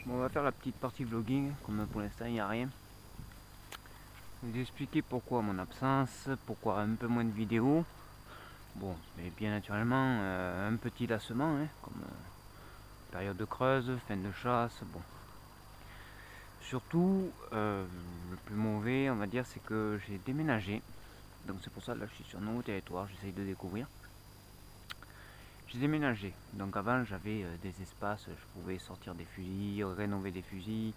Bon, on va faire la petite partie vlogging, comme pour l'instant il n'y a rien. Je vais vous expliquer pourquoi mon absence, pourquoi un peu moins de vidéos. Bon, mais bien naturellement, un petit lassement, hein, comme période de creuse, fin de chasse, bon. Surtout, le plus mauvais, on va dire, c'est que j'ai déménagé. Donc c'est pour ça, là, je suis sur un nouveau territoire, j'essaye de découvrir. J'ai déménagé. Donc avant, j'avais des espaces, je pouvais sortir des fusils, rénover des fusils,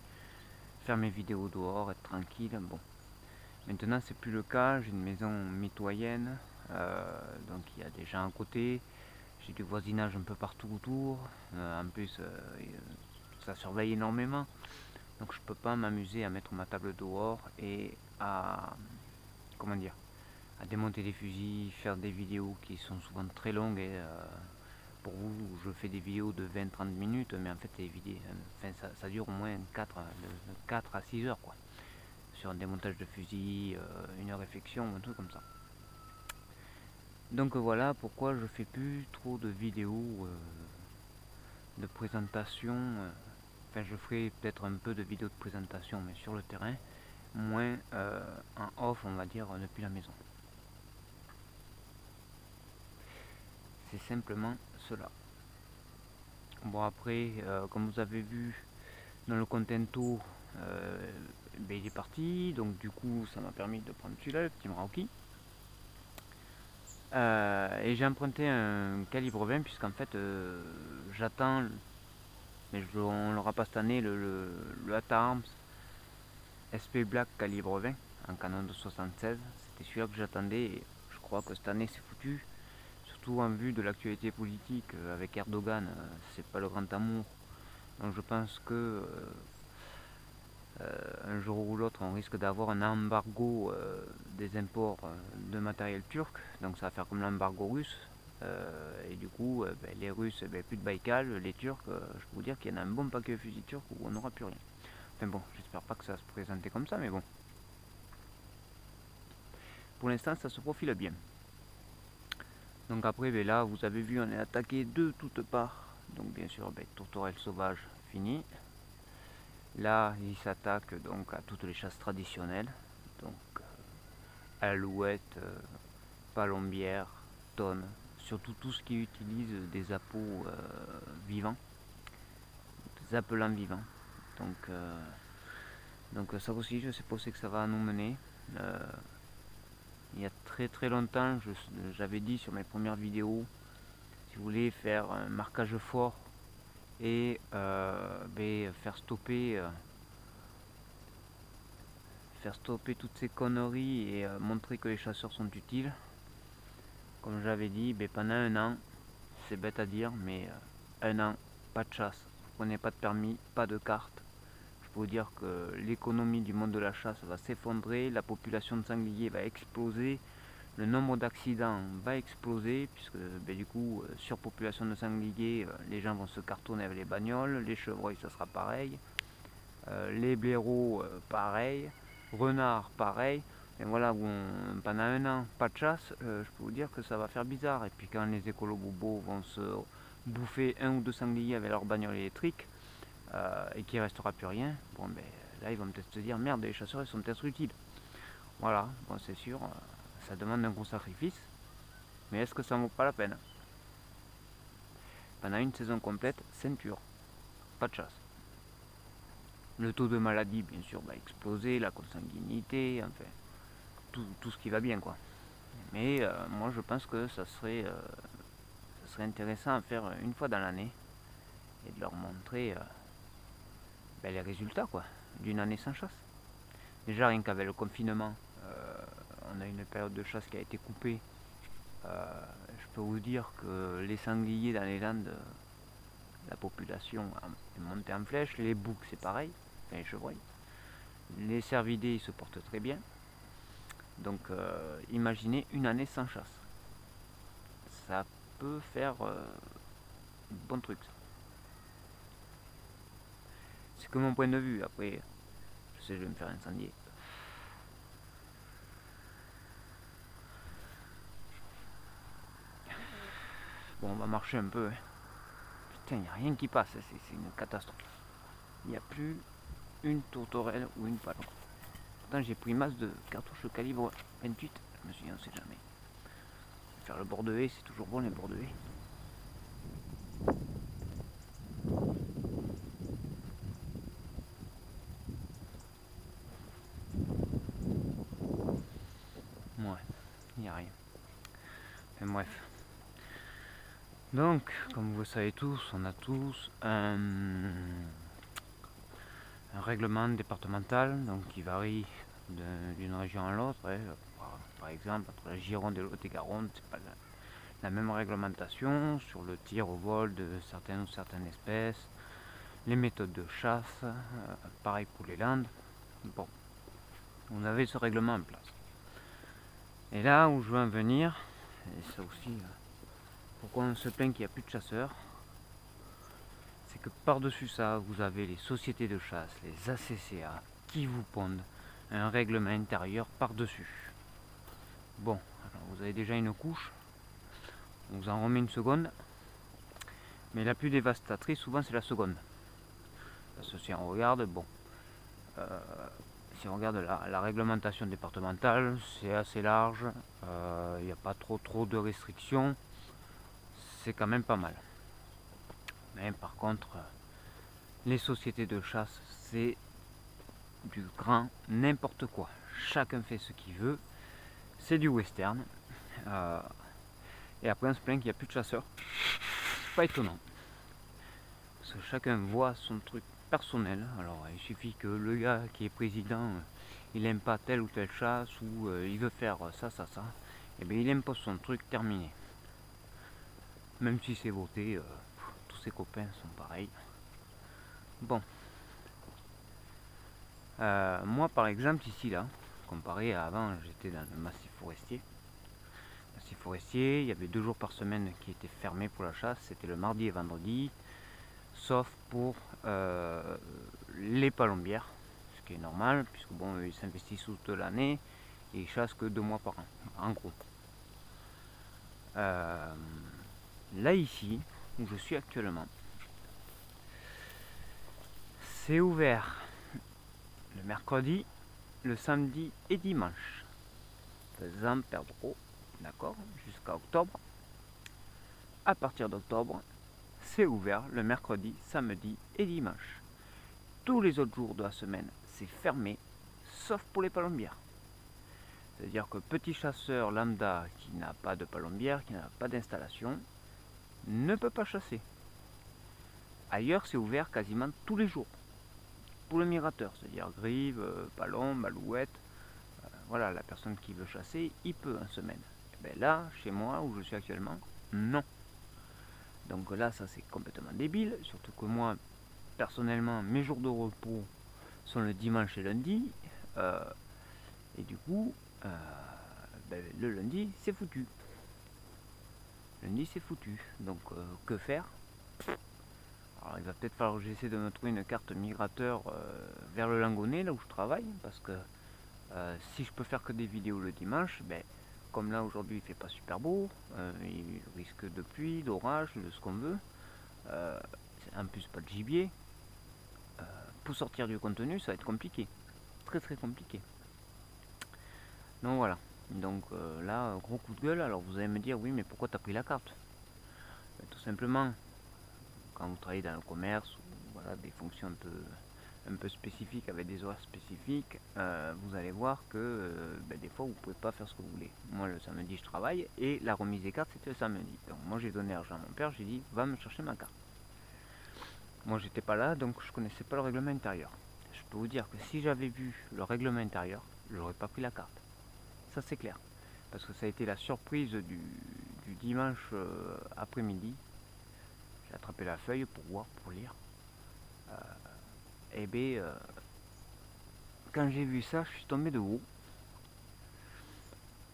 faire mes vidéos dehors, être tranquille. Bon, maintenant c'est plus le cas. J'ai une maison mitoyenne, donc il y a des gens à côté. J'ai du voisinage un peu partout autour. En plus, ça surveille énormément. Donc je peux pas m'amuser à mettre ma table dehors et à, comment dire, à démonter des fusils, faire des vidéos qui sont souvent très longues. Et pour vous, je fais des vidéos de 20-30 minutes, mais en fait les vidéos, enfin, ça dure au moins 4 à 6 heures, quoi, sur un démontage de fusil, une réflexion, un truc comme ça. Donc voilà pourquoi je fais plus trop de vidéos de présentation. Enfin, je ferai peut-être un peu de vidéos de présentation, mais sur le terrain, moins en off, on va dire, depuis la maison. C'est simplement cela. Bon, après, comme vous avez vu dans le contento, ben, il est parti, donc du coup ça m'a permis de prendre celui-là, le petit Merauke. Et j'ai emprunté un calibre 20 puisqu'en fait j'attends, mais on l'aura pas cette année, le Hata Arms SP Black calibre 20 en canon de 76. C'était celui-là que j'attendais et je crois que cette année c'est foutu. Surtout en vue de l'actualité politique avec Erdogan, c'est pas le grand amour. Donc je pense que un jour ou l'autre on risque d'avoir un embargo des imports de matériel turc, donc ça va faire comme l'embargo russe. Et du coup ben, les Russes, ben, plus de Baïkal, les Turcs, je peux vous dire qu'il y en a un bon paquet de fusils turcs où on n'aura plus rien. Enfin bon, j'espère pas que ça se présente comme ça, mais bon. Pour l'instant ça se profile bien. Donc après ben là vous avez vu on est attaqué de toutes parts. Donc bien sûr ben, tourterelle sauvage fini. Là il s'attaque donc à toutes les chasses traditionnelles. Donc alouette, palombière, tonne, surtout tout ce qui utilise des appos vivants, des appelants vivants. Donc ça aussi je sais pas où c'est que ça va nous mener. Il y a très longtemps j'avais dit sur mes premières vidéos, si vous voulez faire un marquage fort et faire stopper toutes ces conneries et montrer que les chasseurs sont utiles. Comme j'avais dit, pendant un an, c'est bête à dire, mais un an, pas de chasse. Vous prenez pas de permis, pas de carte. Je peux vous dire que l'économie du monde de la chasse va s'effondrer, la population de sangliers va exploser, le nombre d'accidents va exploser, puisque du coup, surpopulation de sangliers, les gens vont se cartonner avec les bagnoles, les chevreuils, ça sera pareil, les blaireaux, pareil, renards, pareil. Et voilà, pendant un an, pas de chasse, je peux vous dire que ça va faire bizarre. Et puis quand les écolos bobos vont se bouffer un ou deux sangliers avec leur bagnole électrique, et qu'il ne restera plus rien, bon ben là ils vont peut-être se dire merde, les chasseurs ils sont peut-être utiles. Voilà, bon c'est sûr, ça demande un gros sacrifice, mais est-ce que ça en vaut pas la peine? Pendant une saison complète, ceinture, pas de chasse. Le taux de maladie bien sûr va exploser, la consanguinité, enfin tout ce qui va bien quoi. Mais moi je pense que ça serait intéressant à faire une fois dans l'année et de leur montrer les résultats quoi d'une année sans chasse. Déjà rien qu'avec le confinement, on a une période de chasse qui a été coupée. Je peux vous dire que les sangliers dans les Landes, la population est montée en flèche. Les boucs c'est pareil, enfin les chevreuils. Les cervidés ils se portent très bien. Donc imaginez une année sans chasse. Ça peut faire bon truc ça. C'est que mon point de vue, après je sais je vais me faire incendier. Bon on va marcher un peu. Putain, il n'y a rien qui passe, c'est une catastrophe. il n'y a plus une tourterelle ou une palombe. Pourtant j'ai pris masse de cartouches calibre 28, je me suis dit on sait jamais. Faire le bord de haie, c'est toujours bon les bords de haie. Ouais, il n'y a rien. Enfin bref. Donc, comme vous le savez tous, on a tous un règlement départemental donc qui varie d'une région à l'autre. Par exemple, entre la Gironde et Lot-et-Garonne, c'est pas la même réglementation sur le tir au vol de certaines espèces, les méthodes de chasse, pareil pour les Landes. Bon, on avait ce règlement en place. Et là où je veux en venir, et ça aussi, pourquoi on se plaint qu'il n'y a plus de chasseurs, c'est que par-dessus ça, vous avez les sociétés de chasse, les ACCA, qui vous pondent un règlement intérieur par-dessus. Bon, alors vous avez déjà une couche, on vous en remet une seconde, mais la plus dévastatrice, souvent, c'est la seconde. Parce que si on regarde, bon, si on regarde la réglementation départementale, c'est assez large, il n'y a pas trop de restrictions, c'est quand même pas mal. Mais par contre, les sociétés de chasse, c'est du grand n'importe quoi. Chacun fait ce qu'il veut, c'est du western. Et après on se plaint qu'il n'y a plus de chasseurs. Pas étonnant. Parce que chacun voit son truc personnel. Alors il suffit que le gars qui est président, il aime pas telle ou telle chasse, ou il veut faire ça, et bien il impose son truc, terminé. Même si c'est voté, tous ses copains sont pareils. Bon. Moi par exemple ici là, comparé à avant, j'étais dans le massif forestier. Massif forestier, il y avait 2 jours par semaine qui étaient fermés pour la chasse, c'était le mardi et vendredi, sauf pour les palombières, ce qui est normal, puisque bon, ils s'investissent toute l'année et ils chassent que 2 mois par an, en gros. Là ici, où je suis actuellement, c'est ouvert le mercredi, le samedi et dimanche, faisant perdre eau, d'accord, jusqu'à octobre. À partir d'octobre, c'est ouvert le mercredi, samedi et dimanche. Tous les autres jours de la semaine, c'est fermé, sauf pour les palombières. C'est-à-dire que petit chasseur lambda qui n'a pas de palombière, qui n'a pas d'installation, ne peut pas chasser. Ailleurs, c'est ouvert quasiment tous les jours. Pour le migrateur, c'est-à-dire grive, palombe, alouette, voilà, la personne qui veut chasser, il peut en semaine. Et bien là, chez moi, où je suis actuellement, non. Donc là, ça c'est complètement débile, surtout que moi, personnellement, mes jours de repos sont le dimanche et lundi, et du coup, le lundi, c'est foutu. Lundi, c'est foutu. Donc, que faire? Alors, il va peut-être falloir que j'essaie de me trouver une carte migrateur vers le Langonnet, là où je travaille, parce que si je peux faire que des vidéos le dimanche, comme là aujourd'hui il fait pas super beau, il risque de pluie, d'orage, de ce qu'on veut, en plus pas de gibier, pour sortir du contenu ça va être compliqué, très compliqué. Donc voilà, donc là gros coup de gueule. Alors vous allez me dire oui mais pourquoi t'as pris la carte? Tout simplement, quand vous travaillez dans le commerce, ou voilà, des fonctions un peu spécifiques avec des horaires spécifiques, vous allez voir que des fois vous pouvez pas faire ce que vous voulez. Moi le samedi je travaille et la remise des cartes c'était le samedi. Donc moi j'ai donné l'argent à mon père, j'ai dit va me chercher ma carte. Moi j'étais pas là donc je connaissais pas le règlement intérieur. Je peux vous dire que si j'avais vu le règlement intérieur, j'aurais pas pris la carte. Ça c'est clair. Parce que ça a été la surprise du dimanche après-midi. J'ai attrapé la feuille pour voir, pour lire. Et bien, quand j'ai vu ça, je suis tombé de haut.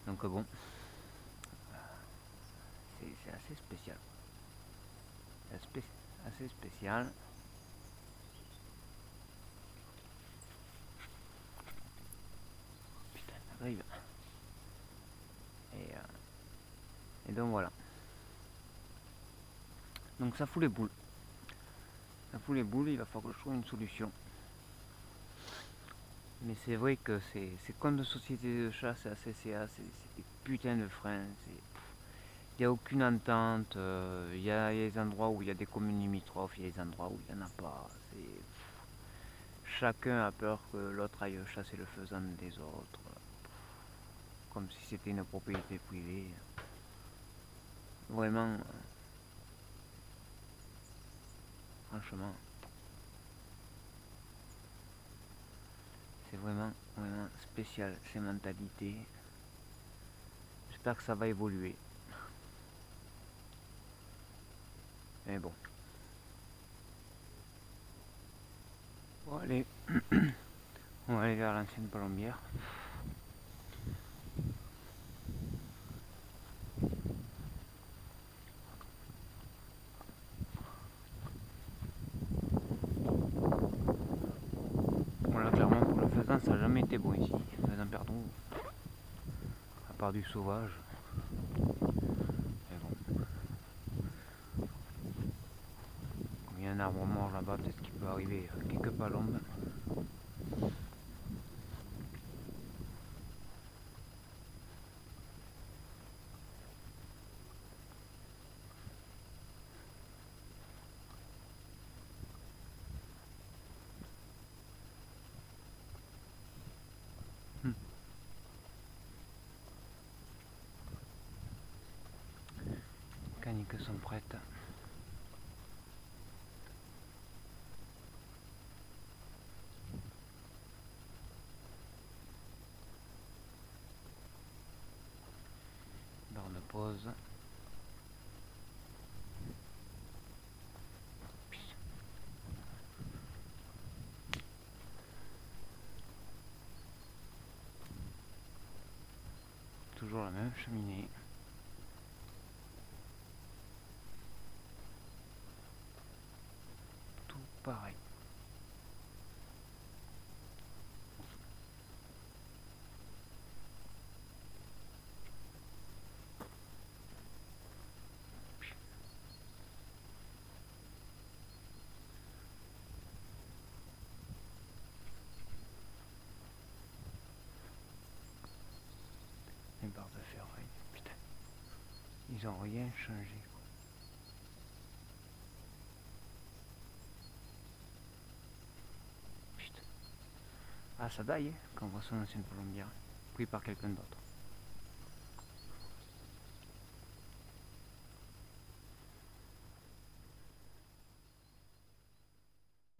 Donc bon, c'est assez spécial. C'est assez spécial. Putain, ça arrive. Et donc voilà. Donc ça fout les boules. Ça fout les boules, il va falloir que je trouve une solution. Mais c'est vrai que ces comptes de société de chasse et ACCA, c'est des putains de freins. Il n'y a aucune entente. Il y a des endroits où il y a des communes limitrophes, il y a des endroits où il n'y en a pas. Chacun a peur que l'autre aille chasser le faisan des autres. Comme si c'était une propriété privée. Vraiment, franchement, c'est vraiment spécial ces mentalités. J'espère que ça va évoluer. Mais bon. Bon allez, on va aller vers l'ancienne plombière. Voilà, clairement pour le faisan, ça n'a jamais été bon ici. Le faisan perdon, à part du sauvage. Mais bon, comme il y a un arbre mort là-bas, peut-être qu'il peut arriver quelques palombes. Les caniques sont prêtes. Barre de pause. Toujours la même cheminée. Tout pareil. Les barres de ferraille, putain. Ils ont rien changé. Putain. Ah, ça daille, hein, quand on voit son ancienne plombière, pris par quelqu'un d'autre.